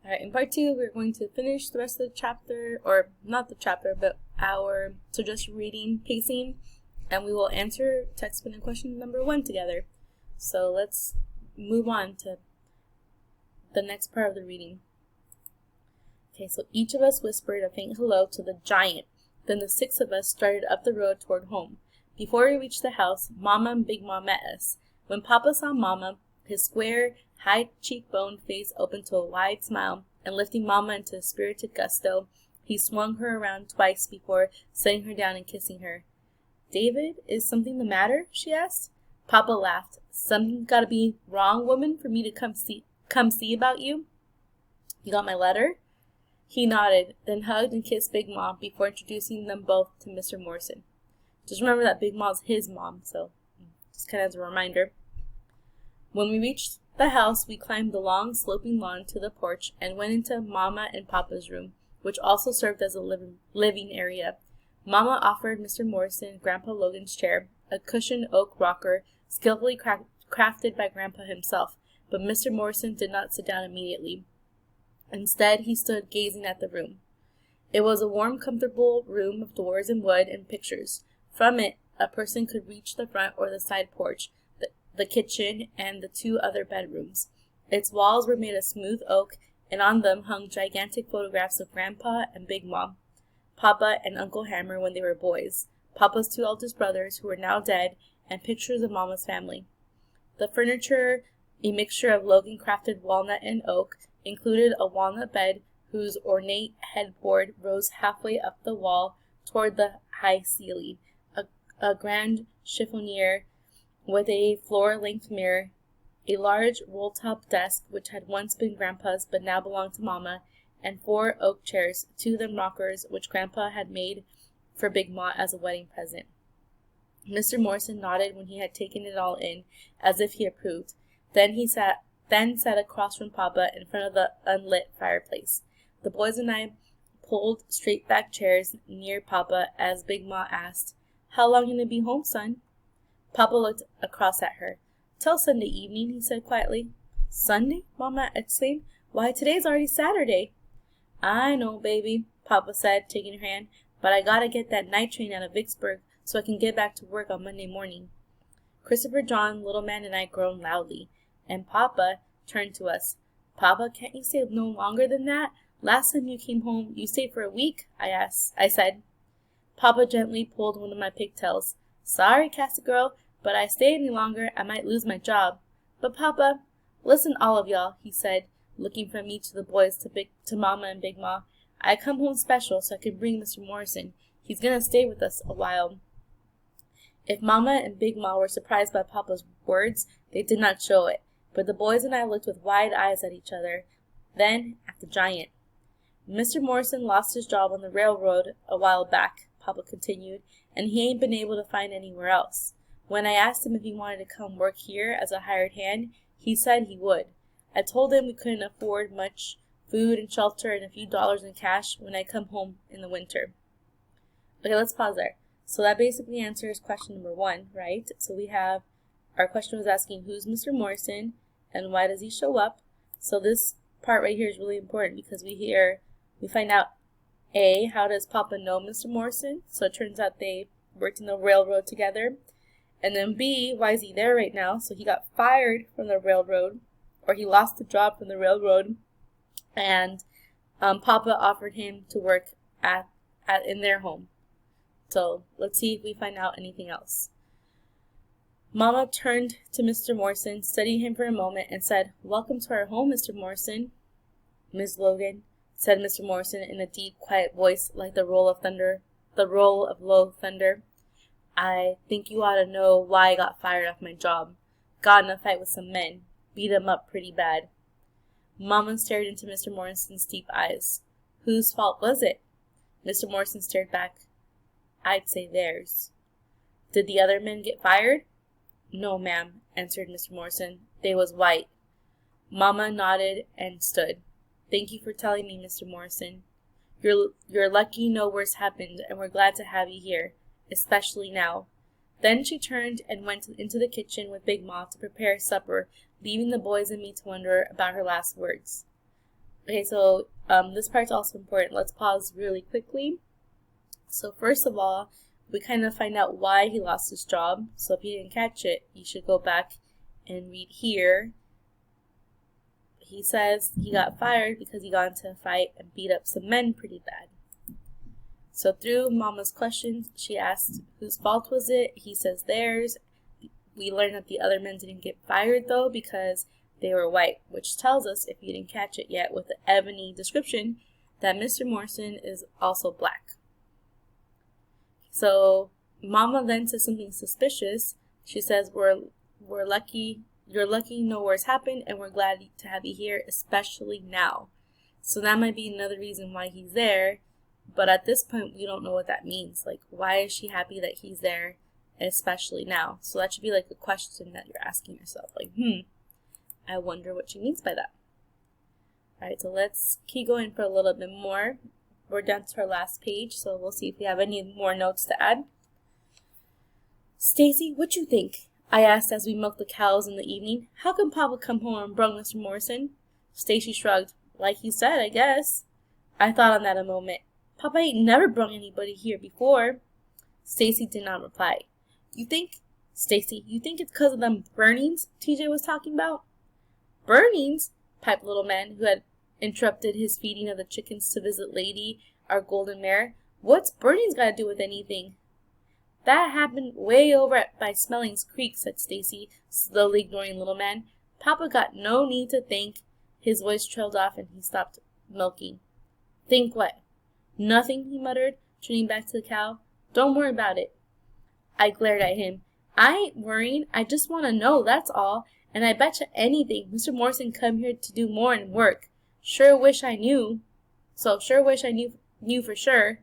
Alright, in part 2, we're going to finish the rest of the chapter, or not the chapter, but our suggested reading pacing, and we will answer text printed question number 1 together. So let's move on to the next part of the reading. Okay, so each of us whispered a faint hello to the giant. Then the 6 of us started up the road toward home. Before we reached the house, Mama and Big Ma met us. When Papa saw Mama, his square, high cheekbone face opened to a wide smile, and lifting Mama into a spirited gusto, he swung her around twice before setting her down and kissing her. "David, is something the matter?" she asked. Papa laughed. "Something's gotta be wrong, woman, for me to come see about you? You got my letter?" He nodded, then hugged and kissed Big Ma before introducing them both to Mr. Morrison. Just remember that Big Ma's his mom, so just kind of as a reminder. When we reached the house, we climbed the long, sloping lawn to the porch and went into Mama and Papa's room, which also served as a living area. Mama offered Mr. Morrison Grandpa Logan's chair, a cushioned oak rocker skillfully crafted by Grandpa himself, but Mr. Morrison did not sit down immediately. Instead, he stood gazing at the room. It was a warm, comfortable room of doors and wood and pictures. From it, a person could reach the front or the side porch, the kitchen, and the 2 other bedrooms. Its walls were made of smooth oak, and on them hung gigantic photographs of Grandpa and Big Mom, Papa and Uncle Hammer when they were boys, Papa's 2 eldest brothers who were now dead, and pictures of Mama's family. The furniture, a mixture of Logan-crafted walnut and oak, included a walnut bed whose ornate headboard rose halfway up the wall toward the high ceiling, a grand chiffonier with a floor-length mirror, a large roll-top desk which had once been Grandpa's but now belonged to Mama, and 4 oak chairs, 2 of them rockers, which Grandpa had made for Big Ma as a wedding present. Mr. Morrison nodded when he had taken it all in, as if he approved. Then sat across from Papa in front of the unlit fireplace. The boys and I pulled straight-back chairs near Papa as Big Ma asked, "How long you gonna be home, son?" Papa looked across at her. "Till Sunday evening," he said quietly. "Sunday?" Mama exclaimed. "Why, today's already Saturday." "I know, baby," Papa said, taking her hand, "but I gotta get that night train out of Vicksburg so I can get back to work on Monday morning." Christopher John, Little Man, and I groaned loudly, and Papa turned to us. "Papa, can't you stay no longer than that? Last time you came home, you stayed for a week," I said. Papa gently pulled one of my pigtails. "Sorry, Cassie girl, but I stay any longer, I might lose my job." "But Papa, listen all of y'all," he said, looking from me to the boys to Mama and Big Ma. "I come home special so I can bring Mr. Morrison. He's gonna stay with us a while." If Mama and Big Ma were surprised by Papa's words, they did not show it, but the boys and I looked with wide eyes at each other, then at the giant. "Mr. Morrison lost his job on the railroad a while back," Papa continued, "and he ain't been able to find anywhere else. When I asked him if he wanted to come work here as a hired hand, he said he would. I told him we couldn't afford much food and shelter and a few dollars in cash when I come home in the winter." Okay, let's pause there. So that basically answers question number 1, right? So we have, our question was asking, who's Mr. Morrison and why does he show up? So this part right here is really important because we find out, A, how does Papa know Mr. Morrison? So it turns out they worked in the railroad together. And then B, why is he there right now? So he got fired from the railroad, or he lost the job from the railroad, and Papa offered him to work in their home. So let's see if we find out anything else. Mama turned to Mr. Morrison, studied him for a moment, and said, "Welcome to our home, Mr. Morrison." "Miss Logan," said Mr. Morrison in a deep, quiet voice like the roll of low thunder, "I think you ought to know why I got fired off my job. Got in a fight with some men. Beat 'em up pretty bad." Mama stared into Mr. Morrison's deep eyes. "Whose fault was it?" Mr. Morrison stared back. "I'd say theirs." "Did the other men get fired?" "No, ma'am," answered Mr. Morrison. "They was white." Mama nodded and stood. "Thank you for telling me, Mr. Morrison. You're lucky no worse happened, and we're glad to have you here, especially now." Then she turned and went into the kitchen with Big Ma to prepare supper, leaving the boys and me to wonder about her last words. Okay, so this part's also important. Let's pause really quickly. So first of all, we kind of find out why he lost his job. So if you didn't catch it, you should go back and read here. He says he got fired because he got into a fight and beat up some men pretty bad. So through Mama's questions, she asked whose fault was it. He says theirs. We learned that the other men didn't get fired though because they were white, which tells us, if you didn't catch it yet with the ebony description, that Mr. Morrison is also black. So Mama then says something suspicious. She says, we're lucky, you're lucky no wars happened, and we're glad to have you here, especially now. So that might be another reason why he's there, but at this point we don't know what that means. Like, why is she happy that he's there, especially now? So that should be like a question that you're asking yourself, like, I wonder what she means by that. Alright, so let's keep going for a little bit more. We're down to our last page, so we'll see if we have any more notes to add. Stacy, what you think? I asked as we milked the cows in the evening. How come Papa come home and brung Mr. Morrison? Stacy shrugged. Like he said, I guess. I thought on that a moment. Papa ain't never brung anybody here before. Stacy did not reply. Stacy, you think it's because of them burnings TJ was talking about? Burnings? Piped little man, who had interrupted his feeding of the chickens to visit Lady, our golden mare. What's burnings got to do with anything? That happened way over by Smelling's Creek, said Stacy, slowly ignoring little man. Papa got no need to think. His voice trailed off and he stopped milking. Think what? Nothing, he muttered, turning back to the cow. Don't worry about it. I glared at him. I ain't worrying. I just want to know, that's all. And I betcha anything Mr. Morrison come here to do more'n work. Sure wish I knew. Knew for sure.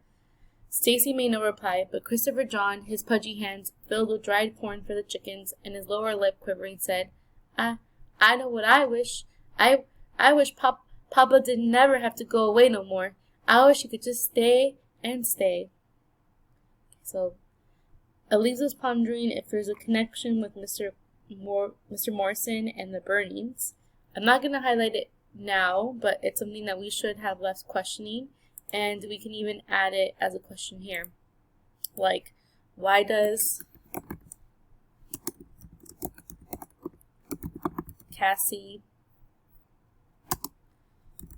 Stacy made no reply, but Christopher John, his pudgy hands filled with dried corn for the chickens, and his lower lip quivering, said, I know what I wish. I wish Papa didn't never have to go away no more. I wish he could just stay and stay. So, it leaves us pondering if there's a connection with Mr. Morrison and the burnings. I'm not going to highlight it now, but it's something that we should have left questioning, and we can even add it as a question here. Like, why does Cassie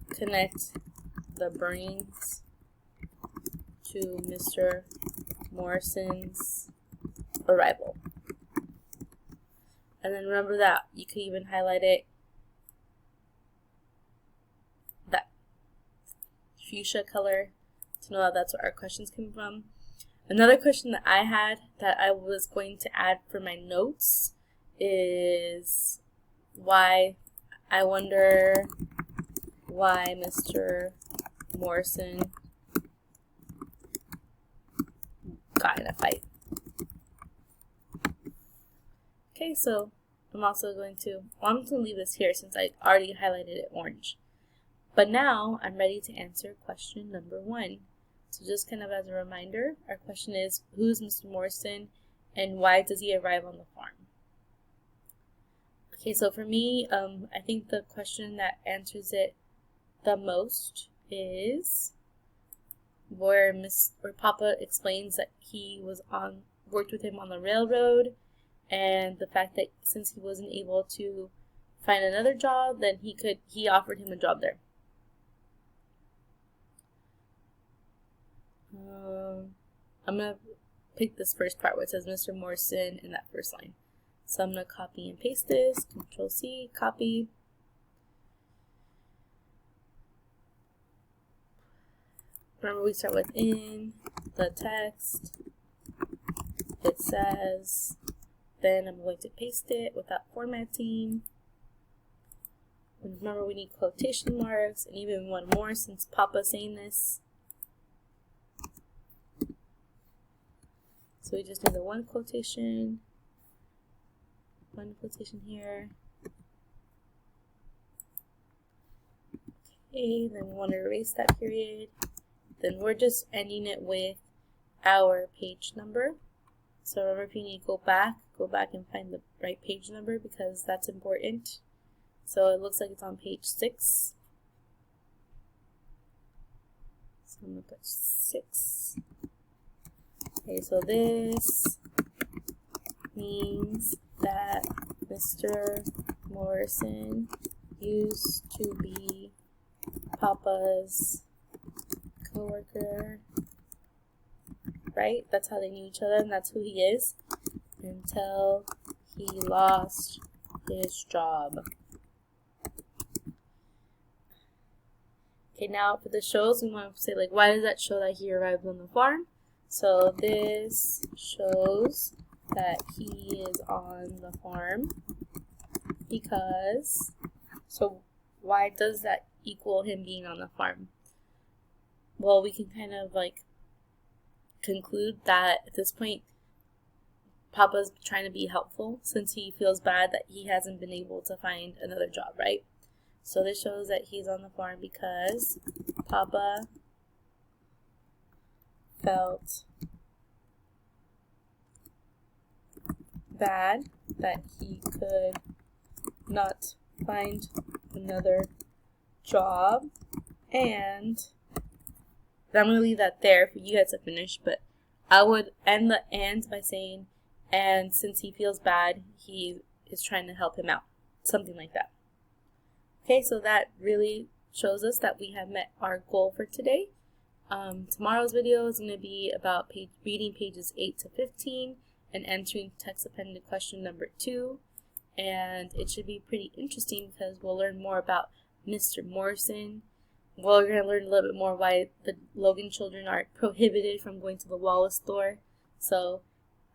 connect the burnings to Mr. Morrison's arrival? And then remember that you could even highlight it, that fuchsia color, to know that that's where our questions came from. Another question that I had that I was going to add for my notes is why Mr. Morrison got in a fight. Okay, so I'm going to leave this here since I already highlighted it orange. But now I'm ready to answer question number 1. So just kind of as a reminder, our question is, who's Mr. Morrison and why does he arrive on the farm? Okay, so for me, I think the question that answers it the most is where Papa explains that he worked with him on the railroad, and the fact that since he wasn't able to find another job, then he offered him a job there. I'm going to pick this first part where it says Mr. Morrison in that first line. So I'm going to copy and paste this, Control C, copy. Remember, we start with in the text. It says, then I'm going to paste it without formatting. And remember, we need quotation marks, and even one more since Papa's saying this. So we just need the one quotation here. Okay, then we want to erase that period. Then we're just ending it with our page number. So remember, if you need to go back and find the right page number because that's important. So it looks like it's on page 6. So I'm going to put 6. Okay, so this means that Mr. Morrison used to be Papa's coworker, right? That's how they knew each other, and that's who he is until he lost his job. Okay, now for the shows, we want to say, like, why does that show that he arrived on the farm? So this shows that he is on the farm because, so why does that equal him being on the farm? Well, we can kind of like conclude that at this point Papa's trying to be helpful since he feels bad that he hasn't been able to find another job, right? So this shows that he's on the farm because Papa felt bad that he could not find another job, and I'm going to leave that there for you guys to finish, but I would end the "and" by saying, and since he feels bad, he is trying to help him out. Something like that. Okay, so that really shows us that we have met our goal for today. Tomorrow's video is going to be about reading pages 8 to 15 and answering text appended question number 2. And it should be pretty interesting because we'll learn more about Mr. Morrison. We're going to learn a little bit more why the Logan children are prohibited from going to the Wallace store. So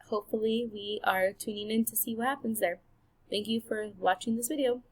hopefully we are tuning in to see what happens there. Thank you for watching this video.